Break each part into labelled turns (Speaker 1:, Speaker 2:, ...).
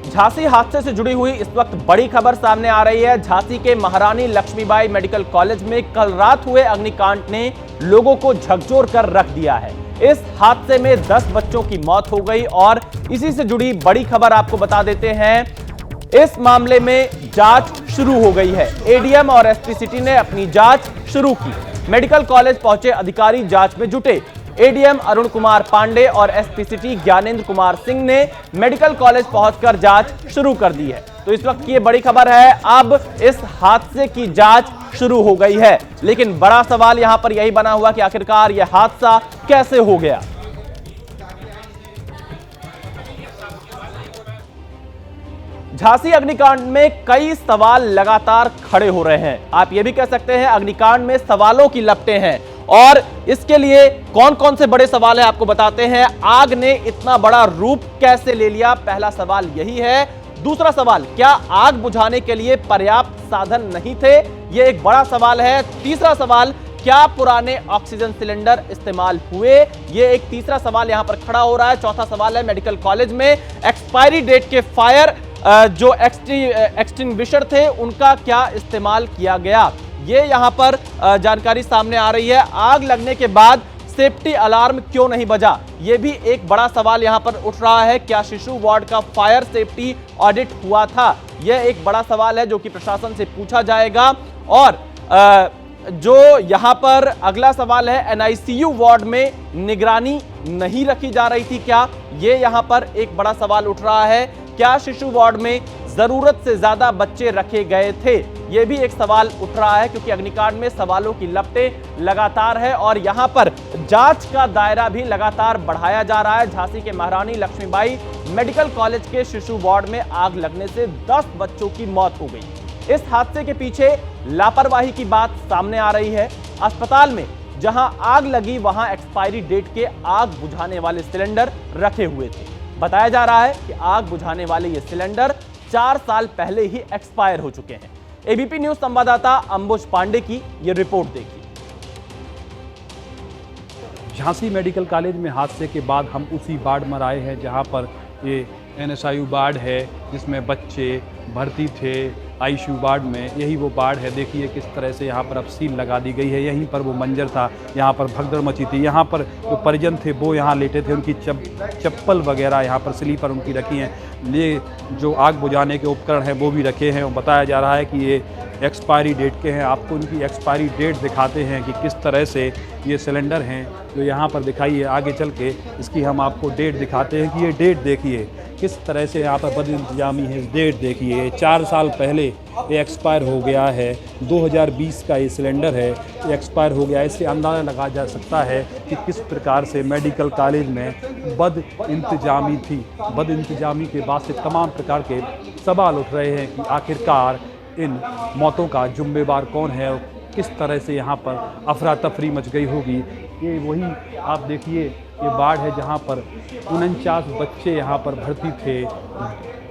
Speaker 1: झांसी हादसे से जुड़ी हुई इस वक्त बड़ी खबर सामने आ रही है। झांसी के महारानी लक्ष्मीबाई मेडिकल कॉलेज में कल रात हुए अग्निकांड ने लोगों को झकझोर कर रख दिया है। इस हादसे में 10 बच्चों की मौत हो गई और इसी से जुड़ी बड़ी खबर आपको बता देते हैं। इस मामले में जांच शुरू हो गई है। एडीएम और एसपी सिटी ने अपनी जांच शुरू की। मेडिकल कॉलेज पहुंचे अधिकारी जांच में जुटे। एडीएम अरुण कुमार पांडे और एसपी सिटी ज्ञानेंद्र कुमार सिंह ने मेडिकल कॉलेज पहुंचकर जांच शुरू कर दी है। तो इस वक्त की ये बड़ी खबर है, अब इस हादसे की जांच शुरू हो गई है। लेकिन बड़ा सवाल यहां पर यही बना हुआ कि आखिरकार यह हादसा कैसे हो गया। झांसी अग्निकांड में कई सवाल लगातार खड़े हो रहे हैं। आप यह भी कह सकते हैं अग्निकांड में सवालों की लपटें हैं और इसके लिए कौन कौन से बड़े सवाल हैं आपको बताते हैं। आग ने इतना बड़ा रूप कैसे ले लिया, पहला सवाल यही है। दूसरा सवाल, क्या आग बुझाने के लिए पर्याप्त साधन नहीं थे, यह एक बड़ा सवाल है। तीसरा सवाल, क्या पुराने ऑक्सीजन सिलेंडर इस्तेमाल हुए, यह एक तीसरा सवाल यहां पर खड़ा हो रहा है। चौथा सवाल है मेडिकल कॉलेज में एक्सपायरी डेट के फायर जो एक्सटिंग्विशर थे उनका क्या इस्तेमाल किया गया, ये यहां पर जानकारी सामने आ रही है। आग लगने के बाद सेफ्टी अलार्म क्यों नहीं बजा, यह भी एक बड़ा सवाल यहां पर उठ रहा है। क्या शिशु वार्ड का फायर सेफ्टी ऑडिट हुआ था, यह एक बड़ा सवाल है जो कि प्रशासन से पूछा जाएगा। और जो यहां पर अगला सवाल है, एनआईसीयू वार्ड में निगरानी नहीं रखी जा रही थी क्या, यह यहां पर एक बड़ा सवाल उठ रहा है। क्या शिशु वार्ड में जरूरत से ज्यादा बच्चे रखे गए थे, यह भी एक सवाल उठ रहा है, क्योंकि अग्निकांड में सवालों की लपटें लगातार है और यहां पर जांच का दायरा भी लगातार बढ़ाया जा रहा है। झांसी के महारानी लक्ष्मीबाई मेडिकल कॉलेज के शिशु वार्ड में आग लगने से 10 बच्चों की मौत हो गई। इस हादसे के पीछे लापरवाही की बात सामने आ रही है। अस्पताल में जहां आग लगी वहां एक्सपायरी डेट के आग बुझाने वाले सिलेंडर रखे हुए थे। बताया जा रहा है कि आग बुझाने वाले ये सिलेंडर 4 साल पहले ही एक्सपायर हो चुके हैं। एबीपी न्यूज संवाददाता अंबुज पांडे की यह रिपोर्ट देखिए।
Speaker 2: झांसी मेडिकल कॉलेज में हादसे के बाद हम उसी वार्ड में आए हैं जहां पर ये एनएसआईयू वार्ड है, जिसमें बच्चे भर्ती थे आईसीयू वार्ड में। यही वो वार्ड है, देखिए किस तरह से यहाँ पर अब सील लगा दी गई है। यहीं पर वो मंजर था, यहाँ पर भगदड़ मची थी। यहाँ पर जो परिजन थे वो यहाँ लेटे थे, उनकी चप्पल वगैरह यहाँ पर स्लीपर उनकी रखी हैं। ये जो आग बुझाने के उपकरण हैं वो भी रखे हैं और बताया जा रहा है कि ये एक्सपायरी डेट के हैं। आपको उनकी एक्सपायरी डेट दिखाते हैं कि किस तरह से ये सिलेंडर हैं जो यहाँ पर दिखाई है। आगे चल के इसकी हम आपको डेट दिखाते हैं कि ये डेट देखिए किस तरह से यहाँ पर बद इंतजामी है। डेट देखिए, 4 साल पहले ये एक्सपायर हो गया है। 2020 का ये सिलेंडर है, ये एक्सपायर हो गया। इससे अंदाज़ा लगाया जा सकता है कि किस प्रकार से मेडिकल कॉलेज में बद इंतजामी थी। बद इंतजामी के बाद से तमाम प्रकार के सवाल उठ रहे हैं कि आखिरकार इन मौतों का जिम्मेवार कौन है और किस तरह से यहाँ पर अफरा तफरी मच गई होगी। ये वही आप देखिए, ये वार्ड है जहाँ पर 49 बच्चे यहाँ पर भर्ती थे।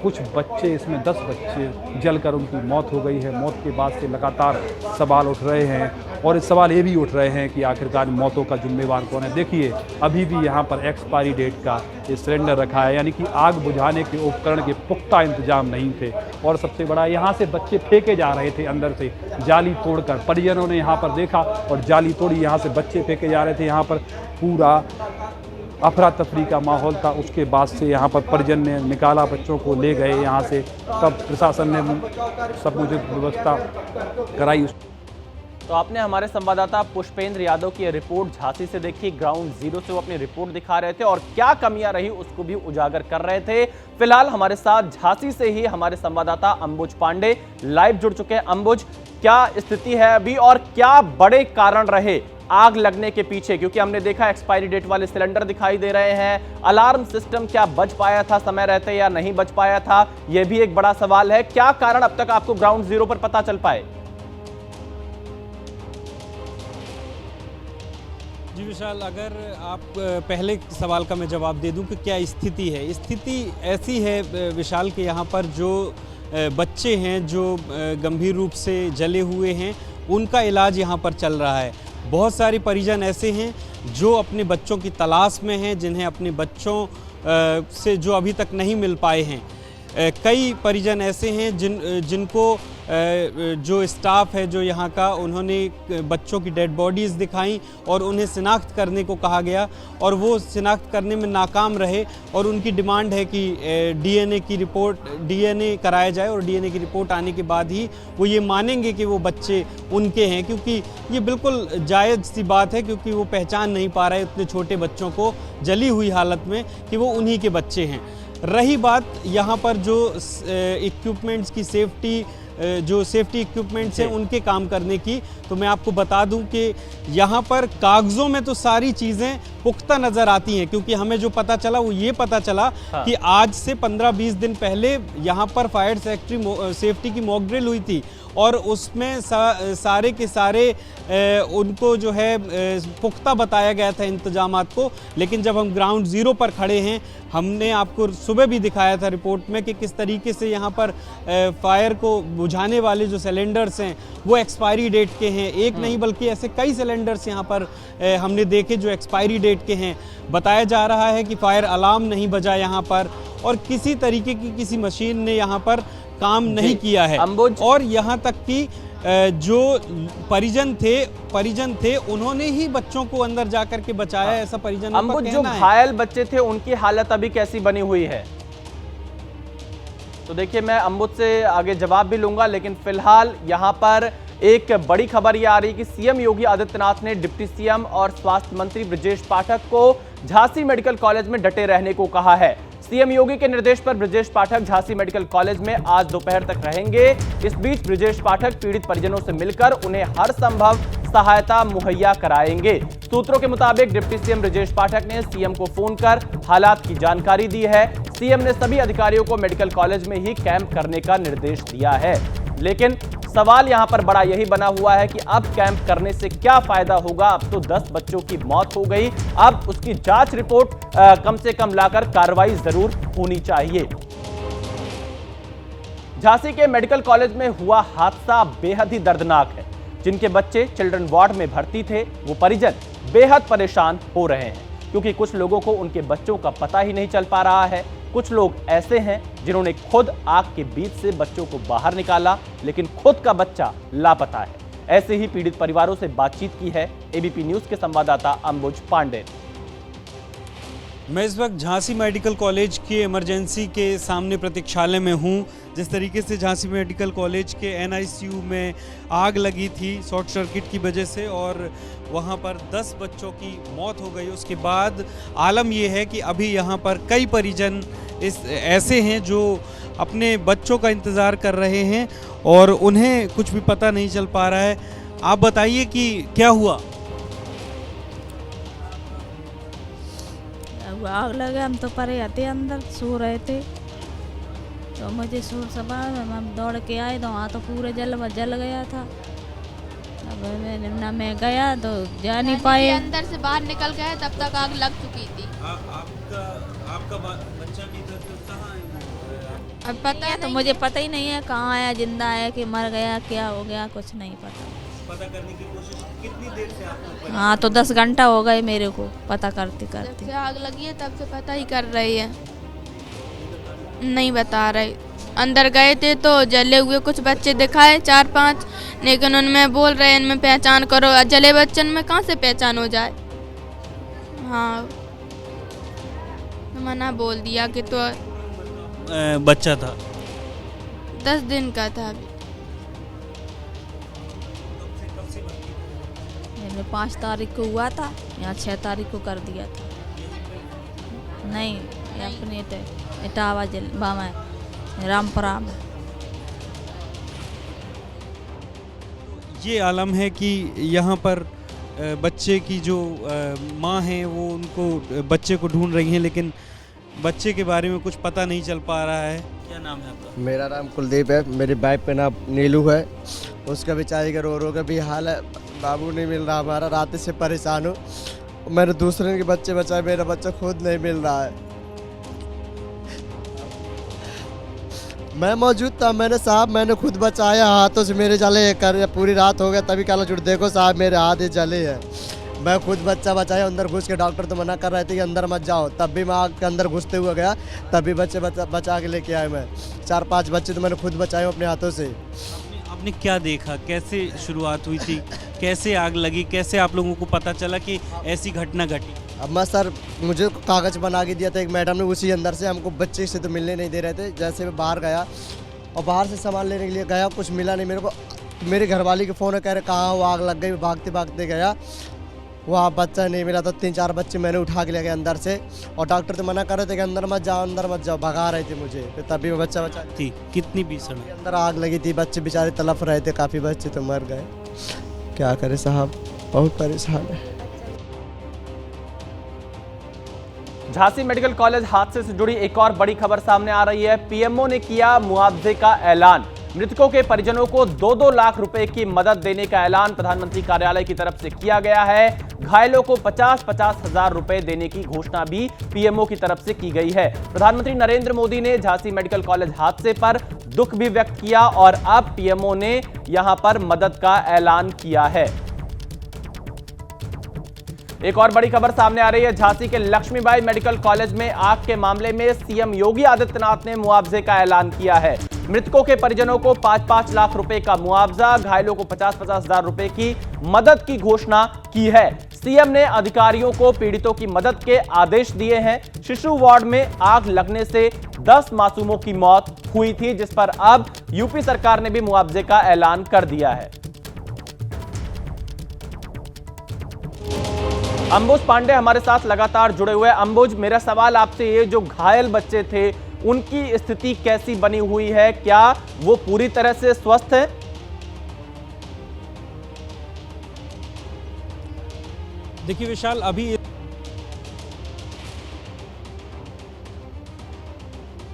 Speaker 2: कुछ बच्चे, इसमें 10 बच्चे जलकर उनकी मौत हो गई है। मौत के बाद से लगातार सवाल उठ रहे हैं और इस सवाल ये भी उठ रहे हैं कि आखिरकार मौतों का जिम्मेवार कौन है। देखिए अभी भी यहाँ पर एक्सपायरी डेट का ये सिलेंडर रखा है, यानी कि आग बुझाने के उपकरण के पुख्ता इंतजाम नहीं थे। और सबसे बड़ा, यहाँ से बच्चे फेंके जा रहे थे अंदर से जाली तोड़कर। परिजनों ने यहाँ पर देखा और जाली तोड़ी, यहाँ से बच्चे फेंके जा रहे थे। यहाँ पर पूरा अफरा तफरी का माहौल था। उसके बाद से यहाँ पर परिजन ने निकाला, बच्चों को ले गए यहाँ से। तब प्रशासन ने सब मुझे व्यवस्था कराई।
Speaker 1: तो आपने हमारे संवाददाता पुष्पेंद्र यादव की रिपोर्ट झांसी से देखी। ग्राउंड जीरो से वो अपनी रिपोर्ट दिखा रहे थे और क्या कमियां रही उसको भी उजागर कर रहे थे। फिलहाल हमारे साथ झांसी से ही हमारे संवाददाता अंबुज पांडे लाइव जुड़ चुके हैं। अंबुज, क्या स्थिति है अभी और क्या बड़े कारण रहे आग लगने के पीछे, क्योंकि हमने देखा एक्सपायरी डेट वाले सिलेंडर दिखाई दे रहे हैं। अलार्म सिस्टम क्या बच पाया था समय रहते या नहीं बच पाया था, यह भी एक बड़ा सवाल है। क्या कारण अब तक आपको ग्राउंड जीरो पर पता चल पाए?
Speaker 3: जी विशाल, अगर आप पहले सवाल का मैं जवाब दे दूं कि क्या स्थिति है। स्थिति ऐसी है विशाल के यहाँ पर जो बच्चे हैं जो गंभीर रूप से जले हुए हैं, उनका इलाज यहाँ पर चल रहा है। बहुत सारे परिजन ऐसे हैं जो अपने बच्चों की तलाश में हैं, जिन्हें अपने बच्चों से जो अभी तक नहीं मिल पाए हैं। कई परिजन ऐसे हैं जिनको जो स्टाफ है जो यहाँ का, उन्होंने बच्चों की डेड बॉडीज़ दिखाई और उन्हें शिनाख्त करने को कहा गया और वो शिनाख्त करने में नाकाम रहे और उनकी डिमांड है कि डीएनए कराया जाए और डीएनए की रिपोर्ट आने के बाद ही वो ये मानेंगे कि वो बच्चे उनके हैं, क्योंकि ये बिल्कुल जायज़ सी बात है, क्योंकि वो पहचान नहीं पा रहे इतने छोटे बच्चों को जली हुई हालत में कि वो उन्हीं के बच्चे हैं। रही बात यहाँ पर जो इक्विपमेंट्स की जो सेफ्टी इक्विपमेंट्स हैं उनके काम करने की, तो मैं आपको बता दूं कि यहाँ पर कागज़ों में तो सारी चीज़ें पुख्ता नज़र आती हैं, क्योंकि हमें जो पता चला वो ये पता चला कि आज से 15-20 दिन पहले यहाँ पर फायर सेफ्टी की मॉक ड्रिल हुई थी और उसमें सारे के सारे उनको जो है पुख्ता बताया गया था इंतजामात को। लेकिन जब हम ग्राउंड ज़ीरो पर खड़े हैं, हमने आपको सुबह भी दिखाया था रिपोर्ट में कि किस तरीके से यहाँ पर फायर को बुझाने वाले जो सिलेंडर्स हैं वो एक्सपायरी डेट के हैं। एक नहीं बल्कि ऐसे कई सिलेंडर्स यहाँ पर हमने देखे जो एक्सपायरी डेट के हैं। बताया जा रहा है कि फायर अलार्म नहीं बजा यहाँ पर और किसी तरीके की किसी मशीन ने यहाँ पर काम नहीं किया है। और यहाँ तक कि जो परिजन थे उन्होंने ही बच्चों को अंदर जाकर के बचाया, ऐसा परिजनों का कहना है।
Speaker 1: जो घायल बच्चे थे उनकी हालत अभी कैसी बनी हुई है? तो देखिए, मैं अम्बुज से आगे जवाब भी लूंगा, लेकिन फिलहाल यहाँ पर एक बड़ी खबर ये आ रही कि सीएम योगी आदित्यनाथ ने डिप्टी सीएम और स्वास्थ्य मंत्री ब्रजेश पाठक को झांसी मेडिकल कॉलेज में डटे रहने को कहा है। सीएम योगी के निर्देश पर ब्रजेश पाठक झांसी मेडिकल कॉलेज में आज दोपहर तक रहेंगे। इस बीच ब्रजेश पाठक पीड़ित परिजनों से मिलकर उन्हें हर संभव सहायता मुहैया कराएंगे। सूत्रों के मुताबिक डिप्टी सीएम ब्रजेश पाठक ने सीएम को फोन कर हालात की जानकारी दी है। सीएम ने सभी अधिकारियों को मेडिकल कॉलेज में ही कैंप करने का निर्देश दिया है। लेकिन सवाल यहां पर बड़ा यही बना हुआ है कि अब कैंप करने से क्या फायदा होगा? अब तो 10 बच्चों की मौत हो गई, अब उसकी जांच रिपोर्ट कम से कम लाकर कार्रवाई जरूर होनी चाहिए। झांसी के मेडिकल कॉलेज में हुआ हादसा बेहद ही दर्दनाक है। जिनके बच्चे चिल्ड्रन वार्ड में भर्ती थे, वो परिजन बेहद परेशान हो रहे हैं, क्योंकि कुछ लोगों को उनके बच्चों का पता ही नहीं चल पा रहा है। कुछ लोग ऐसे हैं जिन्होंने खुद आग के बीच से बच्चों को बाहर निकाला, लेकिन खुद का बच्चा लापता है। ऐसे ही पीड़ित परिवारों से बातचीत की है एबीपी न्यूज के संवाददाता अंबुज पांडे।
Speaker 3: मैं इस वक्त झांसी मेडिकल कॉलेज के इमरजेंसी के सामने प्रतीक्षालय में हूं। जिस तरीके से झांसी मेडिकल कॉलेज के एनआईसीयू में आग लगी थी शॉर्ट सर्किट की वजह से और वहां पर 10 बच्चों की मौत हो गई, उसके बाद आलम यह है कि अभी यहां पर कई परिजन ऐसे हैं जो अपने बच्चों का इंतज़ार कर रहे हैं और उन्हें कुछ भी पता नहीं चल पा रहा है। आप बताइए कि क्या हुआ?
Speaker 4: आग लगे, हम तो परे आते अंदर सो रहे थे, तो मुझे शोर सभा हम दौड़ के आए तो वहाँ तो पूरे जल गया था। अब मैं गया तो जा नहीं पाए,
Speaker 5: अंदर से बाहर निकल गए तब तक आग लग चुकी थी।
Speaker 3: आपका बच्चा भी था तो कहाँ है?
Speaker 5: अब पता
Speaker 4: तो मुझे पता ही नहीं है कहाँ आया, जिंदा है कि मर गया, क्या हो गया, कुछ नहीं
Speaker 3: पता करने की कोशिश कितनी देर से आपको?
Speaker 4: हाँ, तो 10 घंटा हो गए मेरे को पता करते
Speaker 5: जब से आग लगी है तब से पता ही कर रही है, नहीं बता रहे। अंदर गए थे तो जले हुए कुछ बच्चे दिखाए 4-5, लेकिन उनमें बोल रहे हैं इनमें पहचान करो। जले बच्चन में कहाँ से पहचान हो जाए? हाँ, मना बोल दिया कि तो
Speaker 3: बच्चा था
Speaker 5: 10 दिन का था।
Speaker 4: 5 तारीख को हुआ था, यहाँ 6 तारीख को कर दिया था। नहीं, अपने इटावा जिला में रामपुरा में।
Speaker 3: ये आलम है कि यहाँ पर बच्चे की जो माँ है वो उनको बच्चे को ढूंढ रही हैं, लेकिन बच्चे के बारे में कुछ पता नहीं चल पा रहा है। क्या नाम है आपका?
Speaker 6: मेरा नाम कुलदीप है, मेरी वाइफ का नाम नीलू है। उसका बेचारी का रो का भी हाल है, बाबू नहीं मिल रहा हमारा, रात से परेशान हूँ। मैंने दूसरे के बच्चे बचाए, मेरा बच्चा खुद नहीं मिल रहा है। मैं मौजूद था, मैंने खुद बचाया, हाथों से मेरे जले कर, पूरी रात हो गया तभी कल जुट देखो साहब मेरे हाथ जले हैं। मैं खुद बच्चा बचाया, अंदर घुस के डॉक्टर तो मना कर रहे थे कि अंदर मत जाओ, तब भी मैं आग के अंदर घुसते हुए गया, तब भी बच्चे बचा के लेके आए। मैं 4-5 बच्चे तो मैंने खुद बचाए अपने हाथों से।
Speaker 3: आपने क्या देखा, कैसे शुरुआत हुई थी, कैसे आग लगी, कैसे आप लोगों को पता चला कि ऐसी घटना घटी?
Speaker 6: अब मैं सर, मुझे कागज़ बना के दिया था एक मैडम ने, उसी अंदर से हमको बच्चे से तो मिलने नहीं दे रहे थे। जैसे मैं बाहर गया और बाहर से सामान लेने के लिए गया, कुछ मिला नहीं मेरे को। मेरे घरवाली के फ़ोन कह रहे कहाँ वो, आग लग गई। भागते भागते गया, वहाँ बच्चा नहीं मिला, तो 3-4 बच्चे मैंने उठा के ले गए अंदर से, और डॉक्टर तो मना कर रहे थे कि अंदर मत जाओ, अंदर मत जाओ, भगा रहे थे मुझे। फिर तभी मैं बच्चा बचा
Speaker 3: थी कितनी भीषण?
Speaker 6: अंदर आग लगी थी, बच्चे बेचारे तड़प रहे थे, काफ़ी बच्चे तो मर गए। क्या करे साहब, बहुत परेशान है।
Speaker 1: झांसी मेडिकल कॉलेज हादसे से जुड़ी एक और बड़ी खबर सामने आ रही है। पीएमओ ने किया मुआवजे का ऐलान। मृतकों के परिजनों को 2-2 लाख रुपए की मदद देने का ऐलान प्रधानमंत्री कार्यालय की तरफ से किया गया है। घायलों को 50-50 हजार रुपए देने की घोषणा भी पीएमओ की तरफ से की गई है। प्रधानमंत्री नरेंद्र मोदी ने झांसी मेडिकल कॉलेज हादसे पर दुख भी व्यक्त किया और अब पीएमओ ने यहां पर मदद का ऐलान किया है। एक और बड़ी खबर सामने आ रही है। झांसी के लक्ष्मीबाई मेडिकल कॉलेज में आग के मामले में सीएम योगी आदित्यनाथ ने मुआवजे का ऐलान किया है। मृतकों के परिजनों को 5-5 लाख रुपए का मुआवजा, घायलों को 50-50 हजार रुपए की मदद की घोषणा की है। सीएम ने अधिकारियों को पीड़ितों की मदद के आदेश दिए हैं। शिशु वार्ड में आग लगने से 10 मासूमों की मौत हुई थी, जिस पर अब यूपी सरकार ने भी मुआवजे का ऐलान कर दिया है। अंबुज पांडे हमारे साथ लगातार जुड़े हुए। अंबुज, मेरा सवाल आपसे ये, जो घायल बच्चे थे उनकी स्थिति कैसी बनी हुई है? क्या वो पूरी तरह से स्वस्थ हैं?
Speaker 3: देखिए विशाल, अभी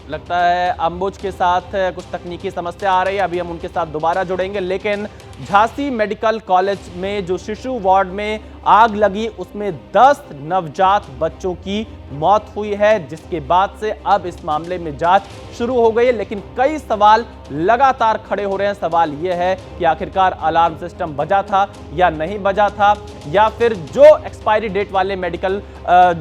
Speaker 1: लगता है अंबुज के साथ कुछ तकनीकी समस्या आ रही है, अभी हम उनके साथ दोबारा जुड़ेंगे। लेकिन झांसी मेडिकल कॉलेज में जो शिशु वार्ड में आग लगी उसमें 10 नवजात बच्चों की मौत हुई है, जिसके बाद से अब इस मामले में जांच शुरू हो गई है। लेकिन कई सवाल लगातार खड़े हो रहे हैं। सवाल यह है कि आखिरकार अलार्म सिस्टम बजा था या नहीं बजा था, या फिर जो एक्सपायरी डेट वाले मेडिकल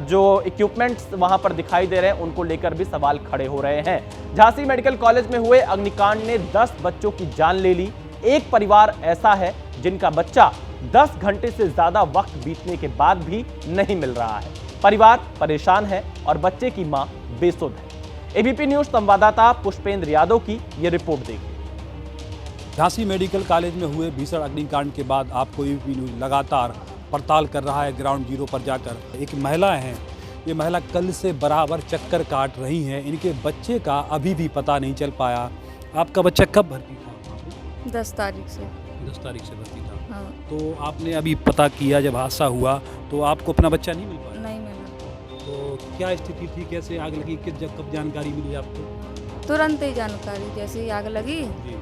Speaker 1: जो इक्विपमेंट्स वहां पर दिखाई दे रहे हैं उनको लेकर भी सवाल खड़े हो रहे हैं। झांसी मेडिकल कॉलेज में हुए अग्निकांड ने 10 बच्चों की जान ले ली। एक परिवार ऐसा है जिनका बच्चा 10 घंटे से ज्यादा वक्त बीतने के बाद भी नहीं मिल रहा है। परिवार परेशान है और बच्चे की मां बेसुध है। एबीपी न्यूज संवाददाता पुष्पेंद्र यादव की यह रिपोर्ट देखिए।
Speaker 2: झांसी मेडिकल कॉलेज में हुए भीषण अग्निकांड के बाद आपको एबीपी न्यूज लगातार पड़ताल कर रहा है ग्राउंड जीरो पर जाकर। एक महिला है, ये महिला कल से बराबर चक्कर काट रही हैं। इनके बच्चे का अभी भी पता नहीं चल पाया। आपका बच्चा कब भर्ती था?
Speaker 7: 10 तारीख से।
Speaker 2: 10 तारीख से भर्ती था।
Speaker 7: हाँ।
Speaker 2: तो आपने अभी पता किया जब हादसा हुआ तो आपको अपना बच्चा नहीं मिल पाया?
Speaker 7: नहीं मिला।
Speaker 2: तो क्या स्थिति थी, कैसे आग लगी, कब जानकारी मिली आपको?
Speaker 7: तुरंत ही जानकारी, जैसे ही आग लगी
Speaker 2: जी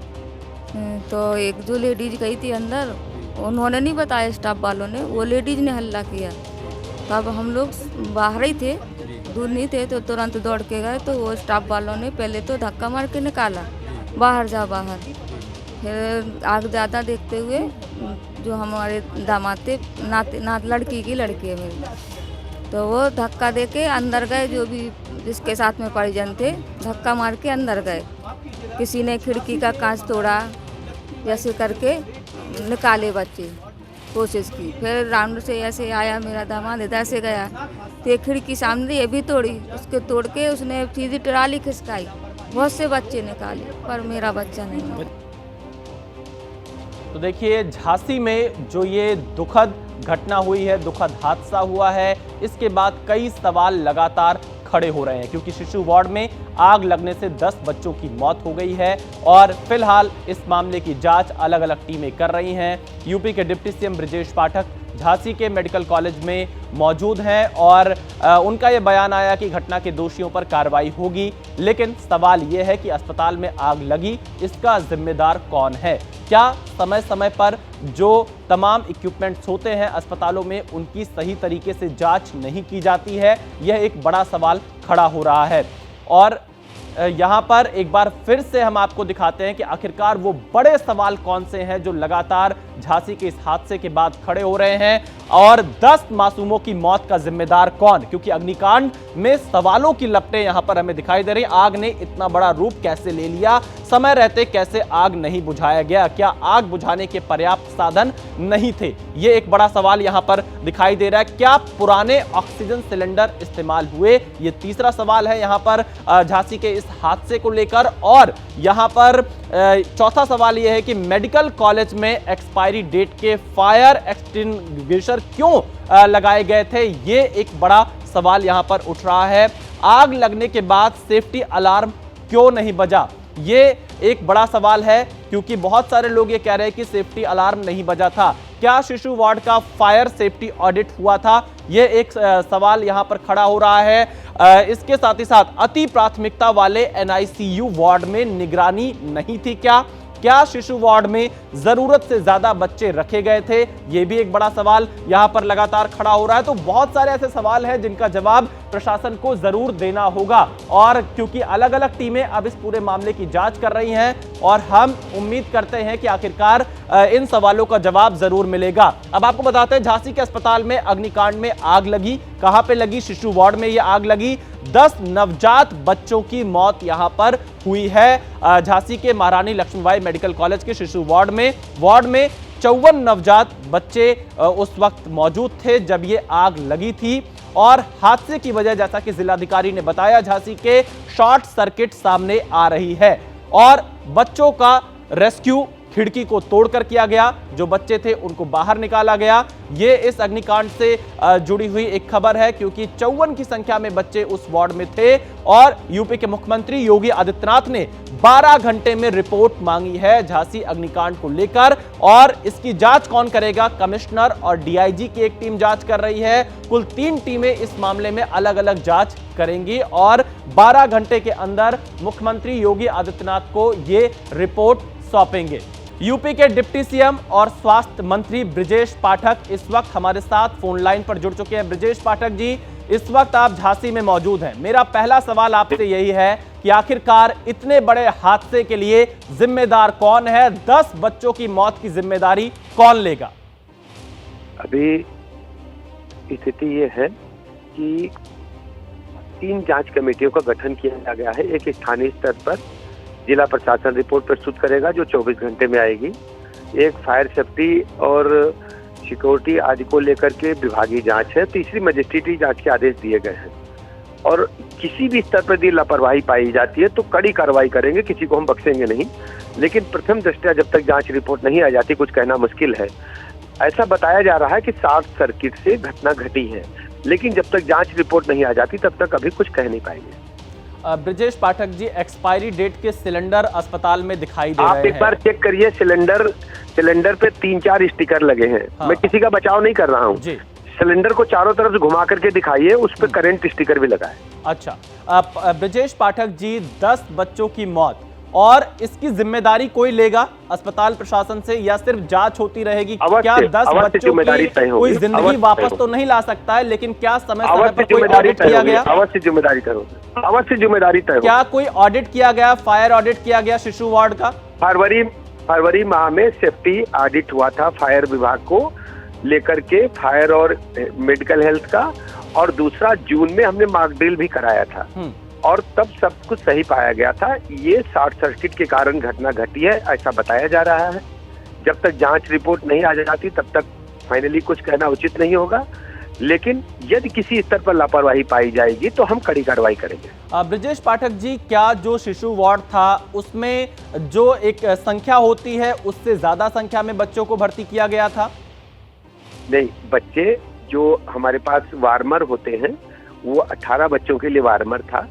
Speaker 7: तो एक जो लेडीज गई थी अंदर, उन्होंने नहीं बताया, स्टाफ वालों ने, वो लेडीज ने हल्ला किया। तब हम लोग बाहर ही थे, दूर नहीं थे, तो तुरंत दौड़ के गए। तो वो स्टाफ वालों ने पहले तो धक्का मार के निकाला, बाहर जा बाहर। फिर आग ज़्यादा देखते हुए जो हमारे दामाद थे, लड़की की लड़की है मेरी, तो वो धक्का दे के अंदर गए। जो भी जिसके साथ में परिजन थे धक्का मार के अंदर गए। किसी ने खिड़की का कांच तोड़ा, जैसे करके निकाले बच्चे, कोशिश की। फिर राउंड से ऐसे आया मेरा दामाद, इधर से गया तो एक खिड़की सामने ये भी तोड़ी, उसके तोड़ के उसने सीधी ट्राली खिसकाई, बहुत से बच्चे निकाले, पर मेरा बच्चा नहीं।
Speaker 1: तो देखिए, झांसी में जो ये दुखद घटना हुई है, दुखद हादसा हुआ है, इसके बाद कई सवाल लगातार खड़े हो रहे हैं, क्योंकि शिशु वार्ड में आग लगने से 10 बच्चों की मौत हो गई है और फिलहाल इस मामले की जांच अलग अलग टीमें कर रही हैं। यूपी के डिप्टी सीएम ब्रजेश पाठक झांसी के मेडिकल कॉलेज में मौजूद हैं और उनका यह बयान आया कि घटना के दोषियों पर कार्रवाई होगी। लेकिन सवाल यह है कि अस्पताल में आग लगी, इसका जिम्मेदार कौन है? क्या समय समय पर जो तमाम इक्विपमेंट्स होते हैं अस्पतालों में उनकी सही तरीके से जांच नहीं की जाती है? यह एक बड़ा सवाल खड़ा हो रहा है। और यहां पर एक बार फिर से हम आपको दिखाते हैं कि आखिरकार वो बड़े सवाल कौन से हैं जो लगातार झांसी के इस हादसे के बाद खड़े हो रहे हैं, और 10 मासूमों की मौत का जिम्मेदार कौन, क्योंकि अग्निकांड में सवालों की लपटें यहां पर हमें दिखाई दे रही। आग ने इतना बड़ा रूप कैसे ले लिया, समय रहते कैसे आग नहीं बुझाया गया, क्या आग बुझाने के पर्याप्त साधन नहीं थे, ये एक बड़ा सवाल यहां पर दिखाई दे रहा है। क्या पुराने ऑक्सीजन सिलेंडर इस्तेमाल हुए, ये तीसरा सवाल है यहां पर झांसी के इस हादसे को लेकर। और यहां पर चौथा सवाल यह है कि मेडिकल कॉलेज में एक्सपायरी डेट के फायर एक्सटिंग्विशर क्यों लगाए गए थे, ये एक बड़ा सवाल यहां पर उठ रहा है। आग लगने के बाद सेफ्टी अलार्म क्यों नहीं बजा, ये एक बड़ा सवाल है, क्योंकि बहुत सारे लोग ये कह रहे हैं कि सेफ्टी अलार्म नहीं बजा था। क्या शिशु वार्ड का फायर सेफ्टी ऑडिट हुआ था, ये एक सवाल यहां पर खड़ा हो रहा है। इसके साथ ही साथ अति प्राथमिकता वाले एनआईसीयू वार्ड में निगरानी नहीं थी क्या शिशु वार्ड में जरूरत से ज्यादा बच्चे रखे गए थे, यह भी एक बड़ा सवाल यहां पर लगातार खड़ा हो रहा है। तो बहुत सारे ऐसे सवाल हैं जिनका जवाब प्रशासन को जरूर देना होगा, और क्योंकि अलग अलग टीमें अब इस पूरे मामले की जांच कर रही हैं, और हम उम्मीद करते हैं कि आखिरकार इन सवालों का जवाब जरूर मिलेगा। अब आपको बताते हैं, झांसी के अस्पताल में अग्निकांड में आग लगी। कहां पे लगी? शिशु वार्ड में यह आग लगी। 10 नवजात बच्चों की मौत यहां पर हुई है झांसी के महारानी लक्ष्मीबाई मेडिकल कॉलेज के शिशु वार्ड में 54 नवजात बच्चे उस वक्त मौजूद थे जब ये आग लगी थी। और हादसे की वजह, जैसा कि जिलाधिकारी ने बताया, झांसी के शॉर्ट सर्किट सामने आ रही है, और बच्चों का रेस्क्यू खिड़की को तोड़कर किया गया। जो बच्चे थे उनको बाहर निकाला गया। ये इस अग्निकांड से जुड़ी हुई एक खबर है, क्योंकि 54 की संख्या में बच्चे उस वार्ड में थे, और यूपी के मुख्यमंत्री योगी आदित्यनाथ ने 12 घंटे में रिपोर्ट मांगी है झांसी अग्निकांड को लेकर। और इसकी जांच कौन करेगा? कमिश्नर और डीआईजी की एक टीम जांच कर रही है। कुल 3 टीमें इस मामले में अलग अलग जांच करेंगी, और 12 घंटे के अंदर मुख्यमंत्री योगी आदित्यनाथ को ये रिपोर्ट सौंपेंगे। यूपी के डिप्टी सीएम और स्वास्थ्य मंत्री ब्रिजेश पाठक इस वक्त हमारे साथ फोन लाइन पर जुड़ चुके हैं। ब्रिजेश पाठक जी, इस वक्त आप झांसी में मौजूद हैं। मेरा पहला सवाल आपसे यही है कि आखिरकार इतने बड़े हादसे के लिए जिम्मेदार कौन है? 10 बच्चों की मौत की जिम्मेदारी कौन लेगा?
Speaker 8: अभी स्थिति ये है कि 3 जांच कमेटियों का गठन किया गया है। एक स्थानीय स्तर पर जिला प्रशासन रिपोर्ट प्रस्तुत करेगा जो 24 घंटे में आएगी। एक फायर सेफ्टी और सिक्योरिटी आदि को लेकर के विभागीय जांच है। तीसरी मजिस्ट्रेटी जांच के आदेश दिए गए हैं, और किसी भी स्तर पर यदि लापरवाही पाई जाती है तो कड़ी कार्रवाई करेंगे, किसी को हम बख्शेंगे नहीं। लेकिन प्रथम दृष्टया जब तक जांच रिपोर्ट नहीं आ जाती कुछ कहना मुश्किल है। ऐसा बताया जा रहा है कि शॉर्ट सर्किट से घटना घटी है, लेकिन जब तक जांच रिपोर्ट नहीं आ जाती तब तक अभी कुछ कह नहीं पाएंगे।
Speaker 1: ब्रिजेश पाठक जी, एक्सपायरी डेट के सिलेंडर अस्पताल में दिखाई दे रहे हैं।
Speaker 8: आप एक बार चेक करिए, सिलेंडर पे 3-4 स्टिकर लगे हैं। हाँ। मैं किसी का बचाव नहीं कर रहा हूँ। सिलेंडर को चारों तरफ से घुमा करके दिखाइए, उस पर करंट स्टिकर भी लगा है।
Speaker 1: अच्छा, ब्रिजेश पाठक जी, 10 बच्चों की मौत, और इसकी जिम्मेदारी कोई लेगा अस्पताल प्रशासन से, या सिर्फ जांच होती रहेगी? क्या 10 बच्चों की कोई जिंदगी वापस तो नहीं ला सकता है, लेकिन क्या समय पर कोई ऑडिट किया गया?
Speaker 8: अवश्य जिम्मेदारी तय होगी, अवश्य जिम्मेदारी तय होगी।
Speaker 1: क्या कोई ऑडिट किया गया, फायर ऑडिट किया गया शिशु वार्ड का?
Speaker 8: फरवरी माह में सेफ्टी ऑडिट हुआ था फायर विभाग को लेकर के, फायर और मेडिकल हेल्थ का, और दूसरा जून में हमने मॉक ड्रिल भी कराया था, और तब सब कुछ सही पाया गया था। ये शॉर्ट सर्किट के कारण घटना घटी है ऐसा बताया जा रहा है। जब तक जांच रिपोर्ट नहीं आ जाती तब तक फाइनली कुछ कहना उचित नहीं होगा, लेकिन यदि किसी स्तर पर लापरवाही पाई जाएगी तो हम कड़ी कार्रवाई करेंगे।
Speaker 1: ब्रिजेश पाठक जी, क्या जो शिशु वार्ड था उसमें जो एक संख्या होती है उससे ज्यादा संख्या में बच्चों को भर्ती किया गया था?
Speaker 8: नहीं, बच्चे जो हमारे पास वार्मर होते हैं वो 18 बच्चों के लिए वार्मर था।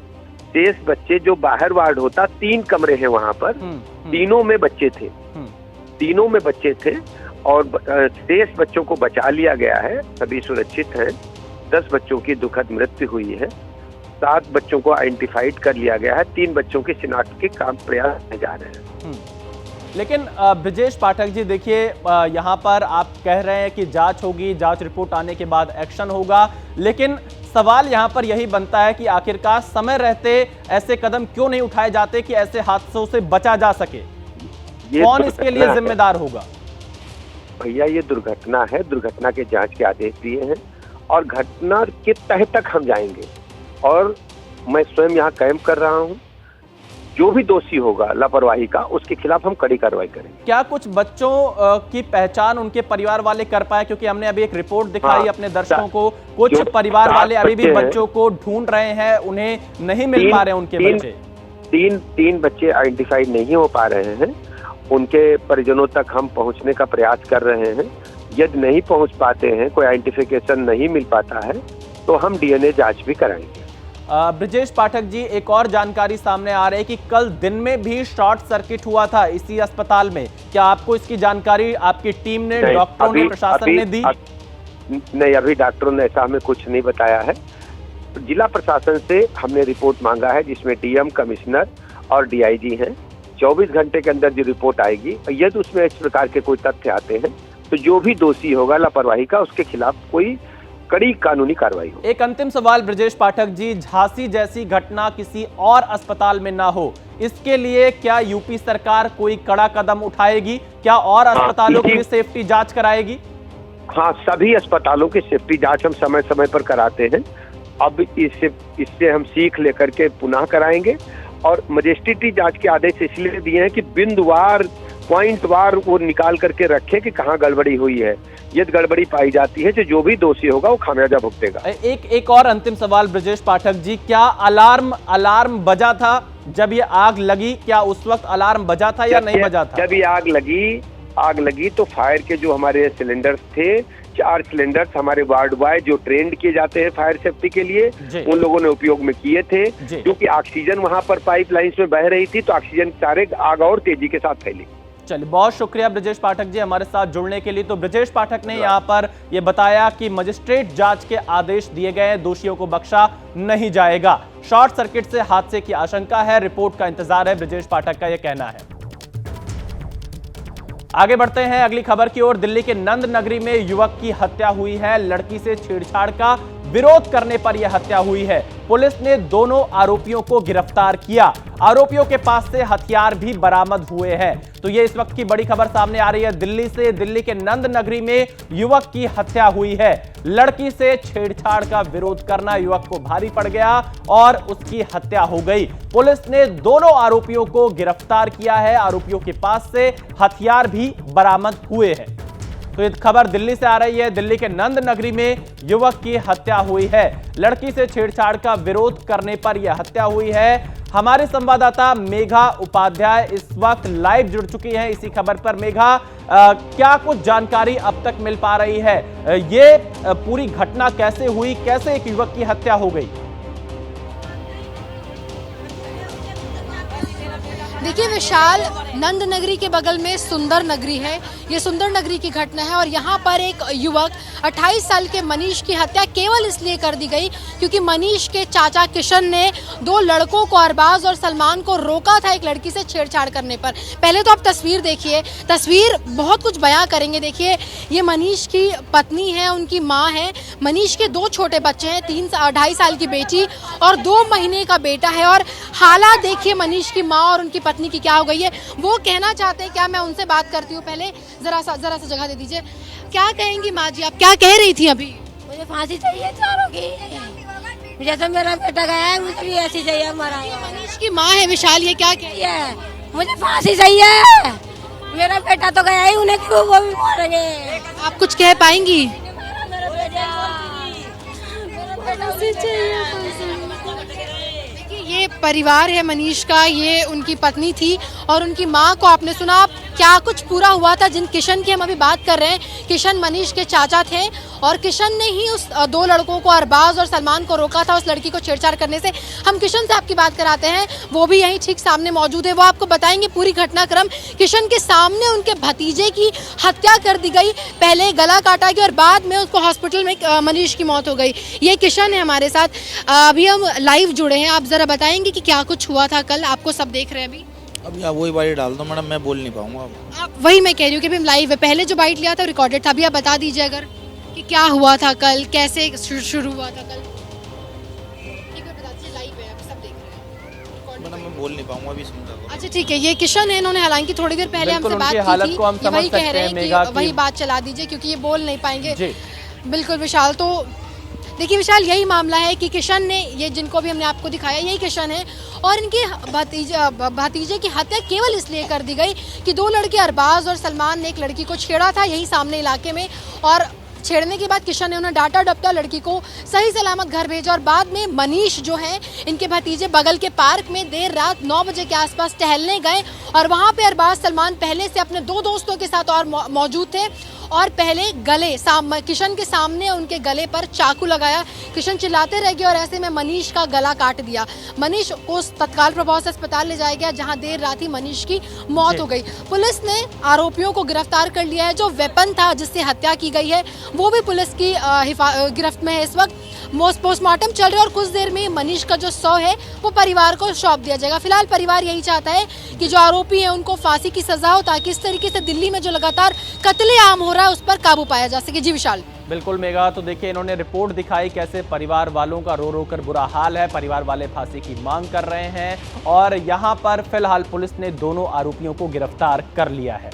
Speaker 8: 23 बच्चे जो बाहर वार्ड होता, 3 कमरे हैं वहां पर, तीनों में बच्चे थे, और 23 बच्चों को बचा लिया गया है, सभी सुरक्षित हैं। 10 बच्चों की दुखद मृत्यु हुई है, 7 बच्चों को आइडेंटिफाइड कर लिया गया है, 3 बच्चों की शिनाख्त के काम प्रयास किए जा रहे हैं।
Speaker 1: लेकिन ब्रिजेश पाठक जी, देखिए, यहाँ पर आप कह रहे हैं कि जांच होगी, जांच रिपोर्ट आने के बाद एक्शन होगा, लेकिन सवाल यहाँ पर यही बनता है कि आखिरकार समय रहते ऐसे कदम क्यों नहीं उठाए जाते कि ऐसे हादसों से बचा जा सके। कौन इसके लिए जिम्मेदार होगा?
Speaker 8: भैया ये दुर्घटना है, दुर्घटना के जांच के आदेश दिए हैं और घटना के तह तक हम जाएंगे और मैं स्वयं यहाँ कैंप कर रहा हूँ। जो भी दोषी होगा लापरवाही का उसके खिलाफ हम कड़ी कार्रवाई करेंगे।
Speaker 1: क्या कुछ बच्चों की पहचान उनके परिवार वाले कर पाए? क्योंकि हमने अभी एक रिपोर्ट दिखाई अपने दर्शकों को, कुछ परिवार वाले अभी भी बच्चों को ढूंढ रहे हैं, उन्हें नहीं मिल पा रहे उनके बच्चे।
Speaker 8: तीन बच्चे आइडेंटिफाई नहीं हो पा रहे हैं, उनके परिजनों तक हम पहुंचने का प्रयास कर रहे हैं। यदि नहीं पहुंच पाते हैं, कोई आइडेंटिफिकेशन नहीं मिल पाता है तो हम डीएनए जांच भी कराएंगे।
Speaker 1: ब्रजेश पाठक जी, एक और जानकारी सामने आ रही है कि कल दिन में भी शॉर्ट सर्किट हुआ था इसी अस्पताल में। क्या आपको इसकी जानकारी आपकी टीम ने, डॉक्टरों ने, प्रशासन ने दी?
Speaker 8: नहीं, अभी डॉक्टरों ने ऐसा हमें कुछ नहीं बताया है। जिला प्रशासन से हमने रिपोर्ट मांगा है जिसमें डीएम, कमिश्नर और डीआईजी हैं। 24 घंटे के अंदर जो रिपोर्ट आएगी, यदि उसमें इस प्रकार के कोई तथ्य आते हैं तो जो भी दोषी होगा लापरवाही का उसके खिलाफ कोई कड़ी कानूनी कार्रवाई हो।
Speaker 1: एक अंतिम सवाल ब्रजेश पाठक जी, झांसी जैसी घटना किसी और अस्पताल में ना हो, इसके लिए क्या यूपी सरकार कोई कड़ा कदम उठाएगी? क्या और अस्पतालों की सेफ्टी जांच कराएगी?
Speaker 8: हाँ, सभी अस्पतालों की सेफ्टी जांच हम समय समय पर कराते हैं। अब इससे हम सीख लेकर के पुनः कराएंगे और मजिस्ट्रेटी जांच के आदेश इसलिए दिए हैं कि बिंदुवार, पॉइंट वार वो निकाल करके रखे कि कहाँ गड़बड़ी हुई है। यदि गड़बड़ी पाई जाती है तो जो भी दोषी होगा वो खामियाजा भुगतेगा।
Speaker 1: एक और अंतिम सवाल ब्रजेश पाठक जी, क्या अलार्म बजा था जब ये आग लगी? क्या उस वक्त अलार्म बजा था या नहीं बजा था?
Speaker 8: जब ये आग लगी तो फायर के जो हमारे सिलेंडर्स थे, 4 सिलेंडर्स हमारे वार्ड बॉय जो ट्रेंड किए जाते हैं फायर सेफ्टी के लिए, उन लोगों ने उपयोग में किए थे। क्योंकि ऑक्सीजन वहां पर पाइपलाइंस में बह रही थी तो ऑक्सीजन सारे आग और तेजी के साथ फैली।
Speaker 1: चलिए, बहुत शुक्रिया ब्रजेश पाठक जी हमारे साथ जुड़ने के लिए। तो ब्रजेश पाठक ने यहाँ पर यह बताया कि मजिस्ट्रेट जांच के आदेश दिए गए हैं, दोषियों को बख्शा नहीं जाएगा। शॉर्ट सर्किट से हादसे की आशंका है, रिपोर्ट का इंतजार है, ब्रजेश पाठक का यह कहना है। आगे बढ़ते हैं अगली खबर की ओर। दिल्ली के नंद नगरी में युवक की हत्या हुई है। लड़की से छेड़छाड़ का विरोध करने पर यह हत्या हुई है। पुलिस ने दोनों आरोपियों को गिरफ्तार किया। आरोपियों के पास से हथियार भी बरामद हुए हैं। तो ये इस वक्त की बड़ी खबर सामने आ रही है दिल्ली से। दिल्ली के नंद नगरी में युवक की हत्या हुई है। लड़की से छेड़छाड़ का विरोध करना युवक को भारी पड़ गया और उसकी हत्या हो गई। पुलिस ने दोनों आरोपियों को गिरफ्तार किया है। आरोपियों के पास से हथियार भी बरामद हुए हैं। तो ये खबर दिल्ली से आ रही है। दिल्ली के नंद नगरी में युवक की हत्या हुई है। लड़की से छेड़छाड़ का विरोध करने पर यह हत्या हुई है। हमारे संवाददाता मेघा उपाध्याय इस वक्त लाइव जुड़ चुकी हैं इसी खबर पर। मेघा, क्या कुछ जानकारी अब तक मिल पा रही है? ये पूरी घटना कैसे हुई, कैसे एक युवक की हत्या हो गई?
Speaker 9: देखिए विशाल, नंद नगरी के बगल में सुंदर नगरी है। ये सुंदर नगरी की घटना है और यहाँ पर एक युवक 28 साल के मनीष की हत्या केवल इसलिए कर दी गई क्योंकि मनीष के चाचा किशन ने 2 लड़कों को, अरबाज और सलमान को, रोका था एक लड़की से छेड़छाड़ करने पर। पहले तो आप तस्वीर देखिए, तस्वीर बहुत कुछ बयां करेंगे। देखिए, ये मनीष की पत्नी है, उनकी माँ है। मनीष के 2 छोटे बच्चे हैं, 2.5 साल की बेटी और 2 महीने का बेटा है। और हालात देखिए मनीष की माँ और उनकी पत्नी की क्या हो गई है। वो कहना चाहते हैं, क्या मैं उनसे बात करती हूँ? पहले जरा सा जगह दे दीजिए। क्या कहेंगी माँ जी, आप क्या कह रही थी अभी?
Speaker 10: मुझे फांसी चाहिए चारों की, जैसे मेरा बेटा गया है मुझे भी ऐसी चाहिए। हमारा
Speaker 9: मनीष की माँ है विशाल, ये क्या कह रही है?
Speaker 10: मुझे फांसी चाहिए, मेरा बेटा तो गया ही, उन्हें क्यों वो भी मारेंगे।
Speaker 9: आप कुछ कह पाएंगी? ये परिवार है मनीष का, ये उनकी पत्नी थी और उनकी माँ को आपने सुना। क्या कुछ पूरा हुआ था? जिन किशन की हम अभी बात कर रहे हैं, किशन मनीष के चाचा थे और किशन ने ही उस 2 लड़कों को, अरबाज और सलमान को, रोका था उस लड़की को छेड़छाड़ करने से। हम किशन से आपकी बात कराते हैं, वो भी यहीं ठीक सामने मौजूद है। वो आपको बताएंगे पूरी घटनाक्रम। किशन के सामने उनके भतीजे की हत्या कर दी गई, पहले गला काटा गया और बाद में उसको हॉस्पिटल में मनीष की मौत हो गई। ये किशन है हमारे साथ, अभी हम लाइव जुड़े हैं। आप जरा बताएंगे कि क्या कुछ हुआ था कल? आपको सब देख रहे हैं अभी।
Speaker 11: अभी आप वही बाइट डाल दो मैडम, मैं बोल नहीं पाऊंगा।
Speaker 9: आप वही मैं कह रही हूँ कि अभी हम लाइव है। पहले जो बाइट लिया था रिकॉर्डेड था, अभी आप बता दीजिए अगर कि क्या हुआ था कल, कैसे शुरू हुआ था कल।
Speaker 11: बोल नहीं पाऊंगा अभी सुन रहा।
Speaker 9: अच्छा ठीक है, ये किशन है, इन्होंने हालांकि थोड़ी देर पहले हमसे बात की
Speaker 1: हालत
Speaker 9: थी,
Speaker 1: को हम
Speaker 9: ये
Speaker 1: समझ
Speaker 9: वही कह
Speaker 1: सकते
Speaker 9: रहे
Speaker 1: हैं
Speaker 9: हैं
Speaker 1: मेघा
Speaker 9: कि वही बात चला दीजिए क्योंकि ये बोल नहीं पाएंगे।
Speaker 1: जी
Speaker 9: बिल्कुल विशाल, तो देखिए विशाल, यही मामला है कि किशन ने, ये जिनको भी हमने आपको दिखाया यही किशन है, और इनके भतीजे की हत्या केवल इसलिए कर दी गई कि दो लड़के अरबाज और सलमान ने एक लड़की को छेड़ा था यही सामने इलाके में, और छेड़ने के बाद किशन ने उन्हें डांटा डपटा, लड़की को सही सलामत घर भेजा, और बाद में मनीष जो है इनके भतीजे बगल के पार्क में देर रात 9 बजे के आसपास टहलने गए, और वहां पे अरबाज सलमान पहले से अपने दो दोस्तों के साथ और मौजूद थे, और पहले किशन के सामने उनके गले पर चाकू लगाया। किशन चिल्लाते रह गए और ऐसे में मनीष का गला काट दिया। मनीष को तत्काल प्रभाव से अस्पताल ले जाया गया जहां देर रात ही मनीष की मौत हो गई। पुलिस ने आरोपियों को गिरफ्तार कर लिया है। जो वेपन था जिससे हत्या की गई है वो भी पुलिस की गिरफ्त में है। इस वक्त पोस्टमार्टम चल रहा है और कुछ देर में मनीष का जो शव है वो परिवार को सौंप दिया जाएगा। फिलहाल परिवार यही चाहता है कि जो आरोपी है उनको फांसी की सजा हो, ताकि इस तरीके से दिल्ली में जो लगातार कत्लेआम हो रहा है उस पर काबू पाया जा सके। जी विशाल।
Speaker 1: बिल्कुल मेघा, तो देखिए इन्होंने रिपोर्ट दिखाई कैसे परिवार वालों का रो रो कर बुरा हाल है, परिवार वाले फांसी की मांग कर रहे हैं, और यहाँ पर फिलहाल पुलिस ने दोनों आरोपियों को गिरफ्तार कर लिया है।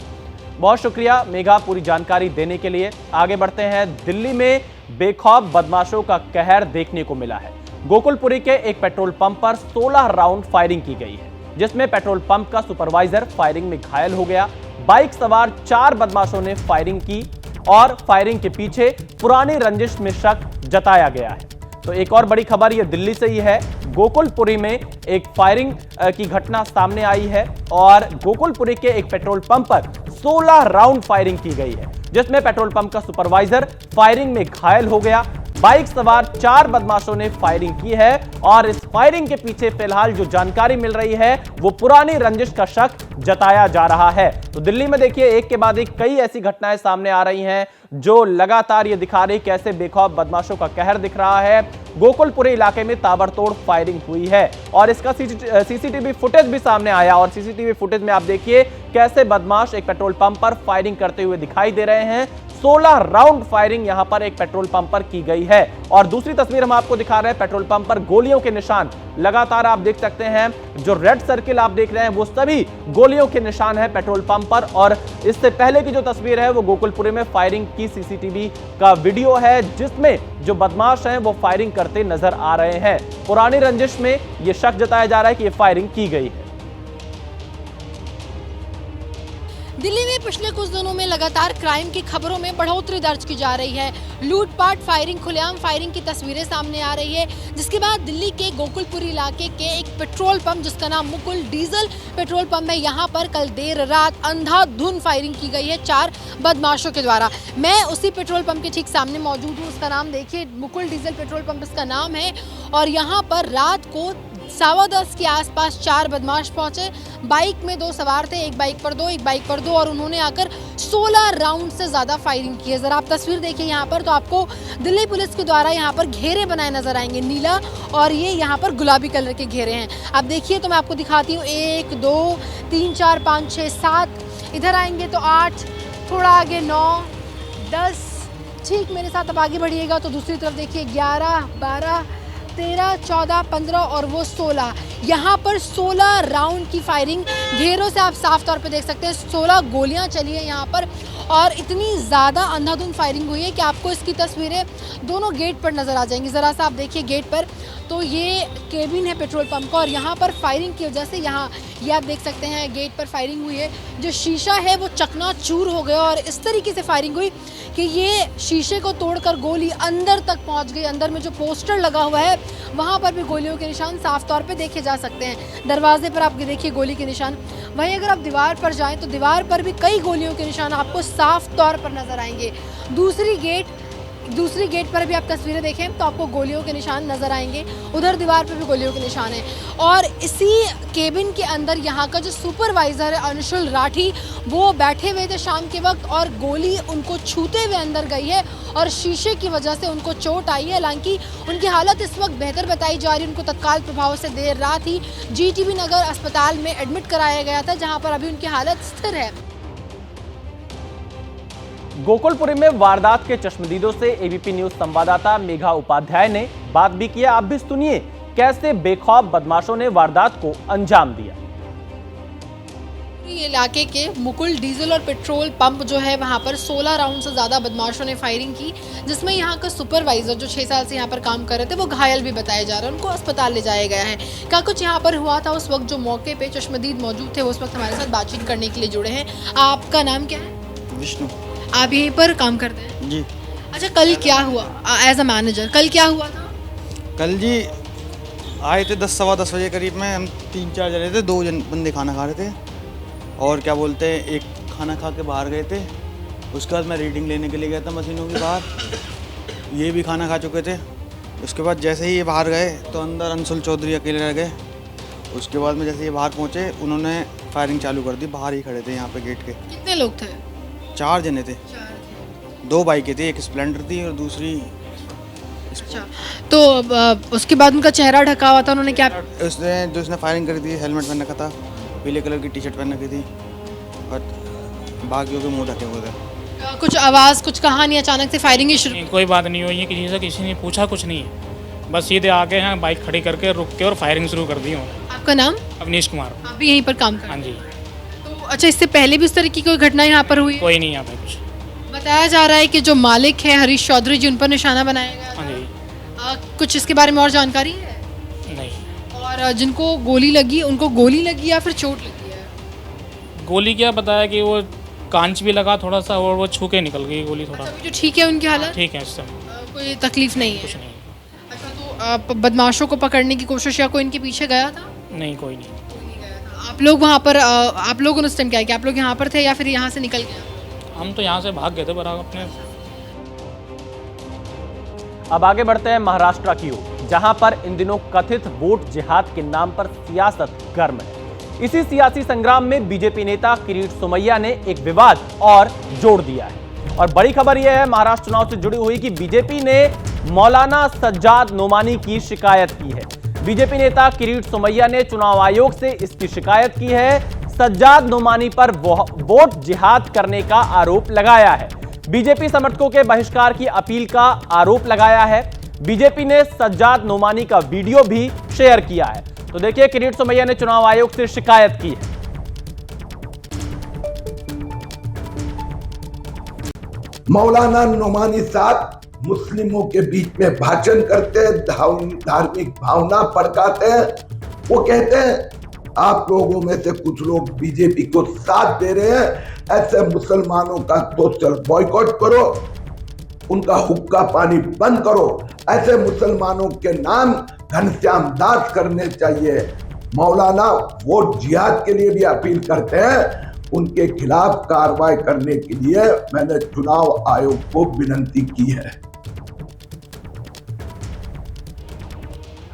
Speaker 1: बहुत शुक्रिया मेघा पूरी जानकारी देने के लिए। आगे बढ़ते हैं, दिल्ली में बेखौफ बदमाशों का कहर देखने को मिला है। गोकुलपुरी के एक पेट्रोल पंप पर 16 राउंड फायरिंग की गई है, जिसमें पेट्रोल पंप का सुपरवाइजर फायरिंग में घायल हो गया। बाइक सवार 4 बदमाशों ने फायरिंग की और फायरिंग के पीछे पुरानी रंजिश में शक जताया गया है। तो एक और बड़ी खबर ये दिल्ली से ही है। गोकुलपुरी में एक फायरिंग की घटना सामने आई है और गोकुलपुरी के एक पेट्रोल पंप पर 16 राउंड फायरिंग की गई है, जिसमें पेट्रोल पंप का सुपरवाइजर फायरिंग में घायल हो गया। बाइक सवार 4 बदमाशों ने फायरिंग की है और इस फायरिंग के पीछे फिलहाल जो जानकारी मिल रही है वो पुरानी रंजिश का शक जताया जा रहा है। तो दिल्ली में देखिए एक के बाद एक कई ऐसी घटनाएं सामने आ रही हैं जो लगातार ये दिखा रही कैसे बेखौफ बदमाशों का कहर दिख रहा है। गोकुलपुरी इलाके में ताबड़तोड़ फायरिंग हुई है और इसका सीसीटीवी फुटेज भी सामने आया, और सीसीटीवी फुटेज में आप देखिए कैसे बदमाश एक पेट्रोल पंप पर फायरिंग करते हुए दिखाई दे रहे हैं। 16 राउंड फायरिंग यहां पर एक पेट्रोल पंप पर की गई है। और दूसरी तस्वीर हम आपको दिखा रहे हैं, पेट्रोल पंप पर गोलियों के निशान लगातार आप देख सकते हैं। जो रेड सर्किल आप देख रहे हैं वो सभी गोलियों के निशान है पेट्रोल पंप पर। और इससे पहले की जो तस्वीर है वो गोकुलपुरी में फायरिंग की सीसीटीवी का वीडियो है, जिसमें जो बदमाश हैं वो फायरिंग करते नजर आ रहे हैं। पुरानी रंजिश में यह शक जताया जा रहा है कि यह फायरिंग की गई है।
Speaker 9: दिल्ली में पिछले कुछ दिनों में लगातार क्राइम की खबरों में बढ़ोतरी दर्ज की जा रही है। लूटपाट, फायरिंग, खुलेआम फायरिंग की तस्वीरें सामने आ रही है, जिसके बाद दिल्ली के गोकुलपुरी इलाके के एक पेट्रोल पंप जिसका नाम मुकुल डीजल पेट्रोल पंप है, यहाँ पर कल देर रात अंधाधुंध फायरिंग की गई है 4 बदमाशों के द्वारा। मैं उसी पेट्रोल पंप के ठीक सामने मौजूद हूँ। उसका नाम देखिए, मुकुल डीजल पेट्रोल पंप इसका नाम है। और यहाँ पर रात को 10:15 के आसपास 4 बदमाश पहुंचे। बाइक में 2 सवार थे, एक बाइक पर 2, एक बाइक पर 2, और उन्होंने आकर 16 राउंड से ज़्यादा फायरिंग की है। ज़रा आप तस्वीर देखिए यहाँ पर, तो आपको दिल्ली पुलिस के द्वारा यहाँ पर घेरे बनाए नजर आएंगे, नीला और ये यहाँ पर गुलाबी कलर के घेरे हैं। आप देखिए तो मैं आपको दिखाती हूँ, 1 2 3 4 5 6 7, इधर आएंगे तो 8, थोड़ा आगे 9 10, ठीक मेरे साथ अब आगे बढ़िएगा तो दूसरी तरफ देखिए 11 12 13 14 15 और वो 16। यहाँ पर 16 राउंड की फायरिंग घेरों से आप साफ तौर पे देख सकते हैं। 16 गोलियां चली हैं यहाँ पर और इतनी ज़्यादा अंधाधुंध फायरिंग हुई है कि आपको इसकी तस्वीरें दोनों गेट पर नज़र आ जाएंगी। ज़रा सा आप देखिए गेट पर, तो ये केबिन है पेट्रोल पंप का और यहाँ पर फायरिंग की वजह से यहाँ ये आप देख सकते हैं गेट पर फायरिंग हुई है। जो शीशा है वो चकनाचूर हो गया और इस तरीके से फायरिंग हुई कि ये शीशे को तोड़कर गोली अंदर तक पहुँच गई। अंदर में जो पोस्टर लगा हुआ है वहाँ पर भी गोलियों के निशान साफ तौर पे देखे जा सकते हैं। दरवाजे पर आप देखिए गोली के निशान। वहीं अगर आप दीवार पर जाएं तो दीवार पर भी कई गोलियों के निशान आपको साफ तौर पर नजर आएंगे। दूसरी गेट पर भी आप तस्वीरें देखें तो आपको गोलियों के निशान नजर आएंगे। उधर दीवार पर भी गोलियों के निशान हैं। और इसी केबिन के अंदर यहाँ का जो सुपरवाइजर है अंशुल राठी, वो बैठे हुए थे शाम के वक्त और गोली उनको छूते हुए अंदर गई है और शीशे की वजह से उनको चोट आई है। हालांकि उनकी हालत इस वक्त बेहतर बताई जा रही है। उनको तत्काल प्रभाव से देर रात ही जीटीबी नगर अस्पताल में एडमिट कराया गया था, जहाँ पर अभी उनकी हालत स्थिर है।
Speaker 1: गोकुलपुरी में वारदात के चश्मदीदों से एबीपी न्यूज संवाददाता मेघा उपाध्याय ने बात भी किया। आप भी सुनिए कैसे बेखौफ बदमाशों ने वारदात को अंजाम दिया।
Speaker 9: ये इलाके के मुकुल डीजल और पेट्रोल पंप जो है वहाँ पर 16 राउंड से ज़्यादा बदमाशों ने फायरिंग की, जिसमें यहाँ का सुपरवाइजर जो 6 साल से यहाँ पर काम कर रहे थे वो घायल भी बताया जा रहा है, उनको अस्पताल ले जाया गया है। क्या कुछ यहाँ पर हुआ था उस वक्त, जो मौके पे चश्मदीद मौजूद थे उस वक्त हमारे साथ बातचीत करने के लिए जुड़े हैं। आपका नाम क्या है?
Speaker 12: विष्णु।
Speaker 9: आप यहीं पर काम करते हैं?
Speaker 12: जी।
Speaker 9: अच्छा, कल क्या हुआ एज अ मैनेजर, कल क्या हुआ था?
Speaker 12: कल जी आए थे 10 सवा 10 बजे करीब में, हम 3-4 जने थे, 2 बंदे खाना खा रहे थे और क्या बोलते हैं एक खाना खा के बाहर गए थे। उसके बाद मैं रीडिंग लेने के लिए गया था मशीनों के बाहर, ये भी खाना खा चुके थे। उसके बाद जैसे ही ये बाहर गए तो अंदर अंशुल चौधरी अकेले रह गए। उसके बाद में जैसे ये बाहर पहुँचे उन्होंने फायरिंग चालू कर दी, बाहर ही खड़े थे यहाँ पे गेट के।
Speaker 9: कितने लोग थे?
Speaker 12: 4 जने थे, 2 बाइकें थी, एक स्प्लेंडर थी और दूसरी।
Speaker 9: अच्छा, तो उसके बाद उनका चेहरा ढका हुआ था, उन्होंने क्या?
Speaker 12: उसने फायरिंग करी थी, हेलमेट पहन रखा था, पीले कलर की टी-शर्ट पहन रखी थी और बाकियों के मुंह ढके हुए थे।
Speaker 9: कुछ आवाज़, कुछ कहानी, अचानक से फायरिंग ही शुरू?
Speaker 13: कोई बात नहीं हुई है, किसी से किसी ने पूछा कुछ नहीं है, बस सीधे आके हैं, बाइक खड़ी करके रुक के और फायरिंग शुरू कर दी उन्होंने।
Speaker 9: आपका नाम?
Speaker 13: अवनीश कुमार।
Speaker 9: आप भी यहीं पर काम करते हैं?
Speaker 13: हाँ जी।
Speaker 9: तो अच्छा, इससे पहले भी इस तरह की कोई घटना यहाँ पर हुई?
Speaker 13: कोई नहीं यहाँ पे कुछ।
Speaker 9: बताया जा रहा है कि जो मालिक है हरीश चौधरी जी, उन पर निशाना बनाया गया।
Speaker 13: हाँ जी।
Speaker 9: कुछ इसके बारे में और जानकारी है?
Speaker 13: नहीं।
Speaker 9: और जिनको गोली लगी उनको गोली लगी या फिर चोट लगी है?
Speaker 13: गोली क्या बताया कि वो कांच भी लगा थोड़ा सा और वो छू के निकल गई गोली थोड़ा।
Speaker 9: अच्छा, जो ठीक है उनकी हालत?
Speaker 13: ठीक है, इस समय
Speaker 9: कोई तकलीफ नहीं है?
Speaker 13: कुछ नहीं।
Speaker 9: अच्छा, तो बदमाशों को पकड़ने की कोशिश या कोई इनके पीछे गया था?
Speaker 13: नहीं, कोई नहीं।
Speaker 9: आप लोग वहाँ पर आप लोगों ने उस टाइम क्या किया? आप लोग यहाँ पर थे या फिर यहाँ से निकल गए?
Speaker 13: हम तो यहाँ से भाग गए थे बराबर अपने।
Speaker 1: अब आगे बढ़ते हैं महाराष्ट्र की ओर, जहां पर इन दिनों कथित वोट जिहाद के नाम पर सियासत गर्म है। इसी सियासी संग्राम में बीजेपी नेता किरीट सोमैया ने एक विवाद और जोड़ दिया है। और बड़ी खबर यह है महाराष्ट्र चुनाव से जुड़ी हुई कि बीजेपी ने मौलाना सज्जाद नोमानी की शिकायत की है। बीजेपी नेता किरीट सोमैया ने चुनाव आयोग से इसकी शिकायत की है। सज्जाद नोमानी पर वोट जिहाद करने का आरोप लगाया है। बीजेपी समर्थकों के बहिष्कार की अपील का आरोप लगाया है। बीजेपी ने सज्जाद नोमानी का वीडियो भी शेयर किया है। तो देखिए, किरीट सोमैया ने चुनाव आयोग से शिकायत की है।
Speaker 14: मौलाना नोमानी साहब मुस्लिमों के बीच में भाषण करते हैं, धार्मिक भावना भड़काते हैं। वो कहते हैं आप लोगों में से कुछ लोग बीजेपी को साथ दे रहे हैं, ऐसे मुसलमानों का सोशल बॉयकॉट करो, उनका हुक्का पानी बंद करो, ऐसे मुसलमानों के नाम घनश्याम दास करने चाहिए। मौलाना वोट जिहाद के लिए भी अपील करते हैं, उनके खिलाफ कार्रवाई करने के लिए मैंने चुनाव आयोग को विनती की है।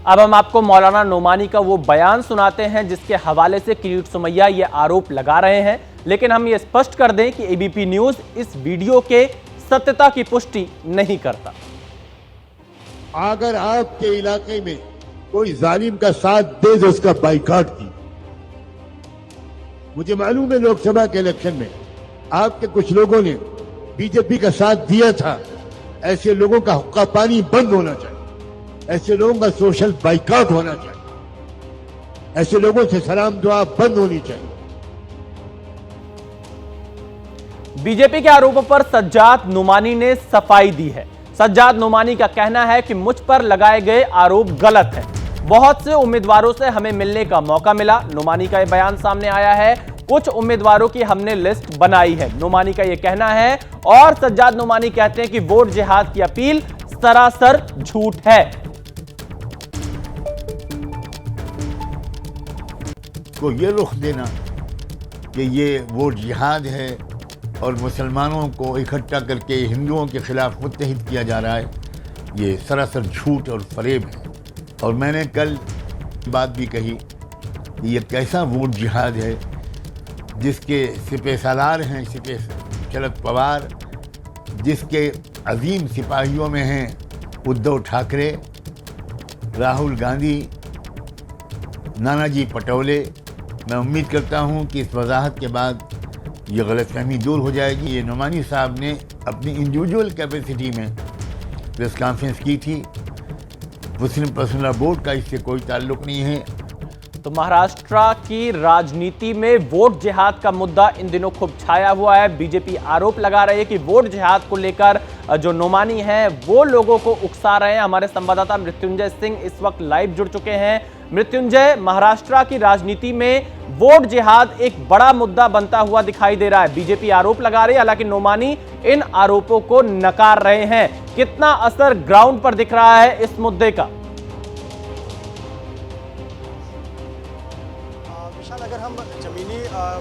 Speaker 1: अब हम आपको मौलाना नोमानी का वो बयान सुनाते हैं जिसके हवाले से किरीट सोमैया ये आरोप लगा रहे हैं। लेकिन हम ये स्पष्ट कर दें कि एबीपी न्यूज इस वीडियो के सत्यता की पुष्टि नहीं करता।
Speaker 15: अगर आपके इलाके में कोई जालिम का साथ दे तो उसका बाइकाट की। मुझे मालूम है लोकसभा के इलेक्शन में आपके कुछ लोगों ने बीजेपी का साथ दिया था। ऐसे लोगों का हुक्का पानी बंद होना चाहिए, ऐसे लोगों का सोशल बाइकाट होना चाहिए, ऐसे लोगों से सलाम दुआ बंद होनी चाहिए।
Speaker 1: बीजेपी के आरोपों पर सज्जाद नोमानी ने सफाई दी है। सज्जाद नोमानी का कहना है कि मुझ पर लगाए गए आरोप गलत है। बहुत से उम्मीदवारों से हमें मिलने का मौका मिला। नोमानी का यह बयान सामने आया है। कुछ उम्मीदवारों की हमने लिस्ट बनाई है, नोमानी का यह कहना है। और सज्जाद नोमानी कहते हैं कि वोट जिहाद की अपील सरासर झूठ है।
Speaker 15: को ये रुख देना कि ये वोट जिहाद है और मुसलमानों को इकट्ठा करके हिंदुओं के खिलाफ मुत्तहिद किया जा रहा है, ये सरासर झूठ और फरेब है। और मैंने कल बात भी कही कि ये कैसा वोट जिहाद है जिसके सिपह सालार हैं सिपह शरद पवार, जिसके अजीम सिपाहियों में हैं उद्धव ठाकरे, राहुल गांधी, नानाजी पटोले। मैं उम्मीद करता हूं कि इस वजाहत के बाद ये गलतफहमी दूर हो जाएगी। ये नोमानी साहब ने अपनी इंडिविजुअल कैपेसिटी में प्रेस कॉन्फ्रेंस की थी, मुस्लिम पर्सनल बोर्ड का इससे कोई ताल्लुक नहीं है।
Speaker 1: तो महाराष्ट्र की राजनीति में वोट जिहाद का मुद्दा इन दिनों खूब छाया हुआ है। बीजेपी आरोप लगा रही है कि वोट जिहाद को लेकर जो नोमानी है वो लोगों को उकसा रहे हैं। हमारे संवाददाता मृत्युंजय सिंह इस वक्त लाइव जुड़ चुके हैं। मृत्युंजय, महाराष्ट्र की राजनीति में वोट जिहाद एक बड़ा मुद्दा बनता हुआ दिखाई दे रहा है। बीजेपी आरोप लगा रही है, हालांकि नोमानी इन आरोपों को नकार रहे हैं। कितना असर ग्राउंड पर दिख रहा है इस मुद्दे का?
Speaker 16: अगर हम जमीनी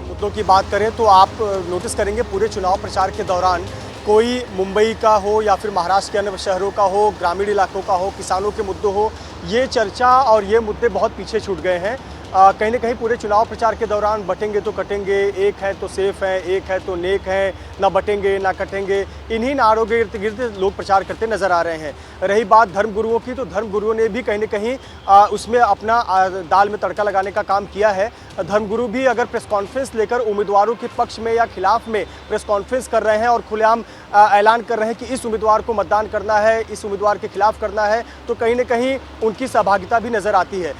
Speaker 16: मुद्दों की बात करें तो आप नोटिस करेंगे पूरे चुनाव प्रचार के दौरान कोई मुंबई का हो या फिर महाराष्ट्र के अन्य शहरों का हो, ग्रामीण इलाकों का हो, किसानों के मुद्दे हो, ये चर्चा और ये मुद्दे बहुत पीछे छूट गए हैं। कहीं ना कहीं पूरे चुनाव प्रचार के दौरान बटेंगे तो कटेंगे, एक है तो सेफ है, एक है तो नेक है, ना बटेंगे ना कटेंगे, इन्हीं नारों के इर्द गिर्द लोग प्रचार करते नजर आ रहे हैं। रही बात धर्मगुरुओं की, तो धर्मगुरुओं ने भी कहीं ना कहीं उसमें अपना दाल में तड़का लगाने का काम किया है। धर्मगुरु भी अगर प्रेस कॉन्फ्रेंस लेकर उम्मीदवारों के पक्ष में या खिलाफ में प्रेस कॉन्फ्रेंस कर रहे हैं और खुलेआम ऐलान कर रहे हैं कि इस उम्मीदवार को मतदान करना है, इस उम्मीदवार के खिलाफ करना है, तो कहीं ना कहीं उनकी सहभागिता भी नजर आती है।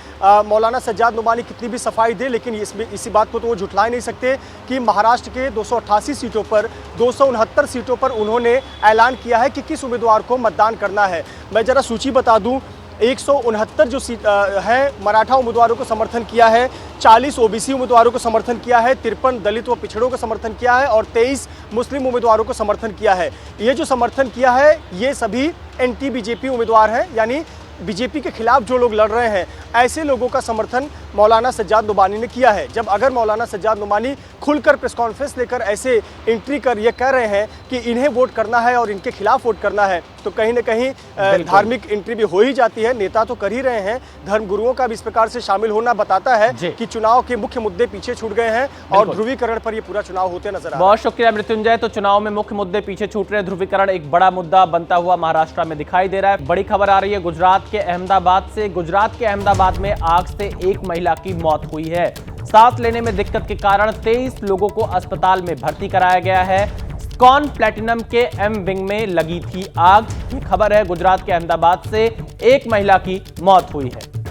Speaker 16: मौलाना सज्जाद नुमानी कितनी भी सफाई दे, लेकिन इसमें इसी बात को तो वो झुठला नहीं सकते कि महाराष्ट्र के 288 सीटों पर 269 सीटों पर उन्होंने ऐलान किया है कि किस उम्मीदवार को मतदान करना है। मैं जरा सूची बता दूं, 169 जो सीट है मराठा उम्मीदवारों को समर्थन किया है, 40 ओबीसी उम्मीदवारों को समर्थन किया है, 53 दलित व पिछड़ों को समर्थन किया है और 23 मुस्लिम उम्मीदवारों को समर्थन किया है। ये जो समर्थन किया है ये सभी एंटी बीजेपी उम्मीदवार हैं, यानी बीजेपी के खिलाफ जो लोग लड़ रहे हैं ऐसे लोगों का समर्थन मौलाना सज्जाद नुमानी ने किया है। जब अगर मौलाना सज्जाद नुमानी खुलकर प्रेस कॉन्फ्रेंस लेकर ऐसे एंट्री कर ये कह रहे हैं कि इन्हें वोट करना है और इनके खिलाफ वोट करना है, तो कहीं ना कहीं धार्मिक एंट्री भी हो ही जाती है। नेता तो कर ही रहे हैं, धर्मगुरुओं का भी इस प्रकार से शामिल होना बताता है कि चुनाव के मुख्य मुद्दे पीछे छूट गए हैं और ध्रुवीकरण पर ये पूरा चुनाव होते नजर आ रहा है।
Speaker 1: बहुत शुक्रिया मृत्युंजय। तो चुनाव में मुख्य मुद्दे पीछे छूट रहे, ध्रुवीकरण एक बड़ा मुद्दा बनता हुआ महाराष्ट्र में दिखाई दे रहा है। बड़ी खबर आ रही है गुजरात के अहमदाबाद से। गुजरात के अहमदाबाद में आग से एक महिला की मौत हुई है। सांस लेने में दिक्कत के कारण 23 लोगों को अस्पताल में भर्ती कराया गया है। स्कॉन प्लैटिनम के एम विंग में लगी थी आग। ये खबर है गुजरात के अहमदाबाद से, एक महिला की मौत हुई है।